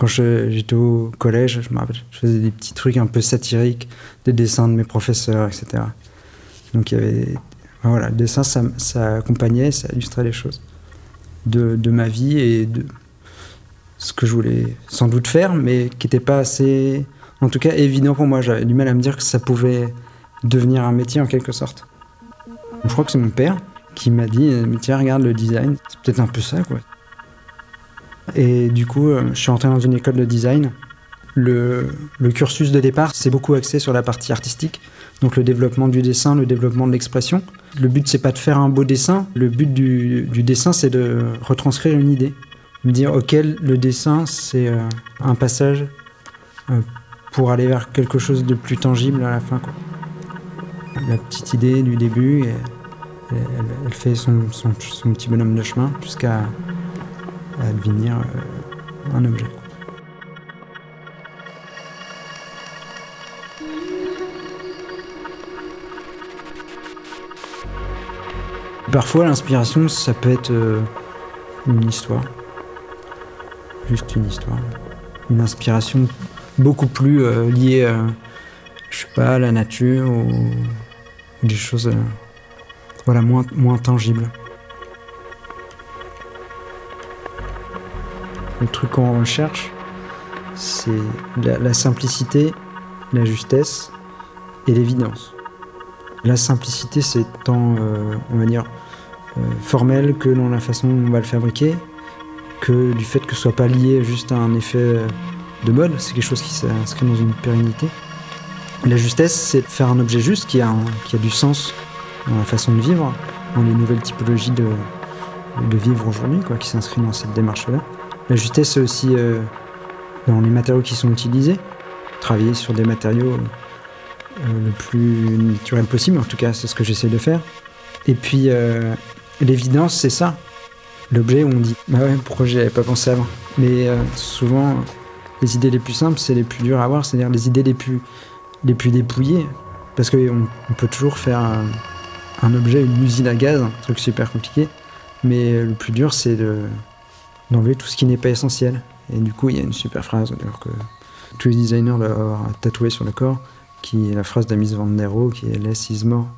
Quand j'étais au collège, je me rappelle, je faisais des petits trucs un peu satiriques, des dessins de mes professeurs, etc. Donc il y avait... Voilà, le dessin, ça accompagnait, ça illustrait les choses de ma vie et de ce que je voulais sans doute faire, mais qui n'était pas assez, en tout cas, évident pour moi. J'avais du mal à me dire que ça pouvait devenir un métier en quelque sorte. Je crois que c'est mon père qui m'a dit « Tiens, regarde le design, c'est peut-être un peu ça, quoi ». Et du coup, je suis entré dans une école de design. Le cursus de départ, c'est beaucoup axé sur la partie artistique, donc le développement du dessin, le développement de l'expression. Le but, c'est pas de faire un beau dessin, le but du dessin, c'est de retranscrire une idée. Me dire, ok, le dessin, c'est un passage pour aller vers quelque chose de plus tangible à la fin, quoi. La petite idée du début, elle fait son petit bonhomme de chemin jusqu'à devenir un objet. Parfois, l'inspiration, ça peut être une histoire. Juste une histoire. Une inspiration beaucoup plus liée, je sais pas, à la nature ou des choses voilà, moins tangibles. Le truc qu'on recherche, c'est la simplicité, la justesse et l'évidence. La simplicité, c'est tant, on va dire, formel que dans la façon dont on va le fabriquer, que du fait que ce soit pas lié juste à un effet de mode, c'est quelque chose qui s'inscrit dans une pérennité. La justesse, c'est de faire un objet juste qui a du sens dans la façon de vivre, dans les nouvelles typologies de vivre aujourd'hui, quoi, qui s'inscrit dans cette démarche-là. La justesse, c'est aussi dans les matériaux qui sont utilisés, travailler sur des matériaux le plus naturel possible, en tout cas c'est ce que j'essaie de faire. Et puis l'évidence, c'est ça, l'objet où on dit bah ouais, pourquoi j'y avais pas pensé avant. Mais souvent les idées les plus simples, c'est les plus dures à avoir, c'est-à-dire les idées les plus dépouillées, parce qu'on peut toujours faire un objet, une usine à gaz, un truc super compliqué, mais le plus dur, c'est d'enlever tout ce qui n'est pas essentiel. Et du coup, il y a une super phrase que tous les designers doivent avoir tatoué sur le corps, qui est la phrase d'Amis Van der Rohe, qui est « Less is more ».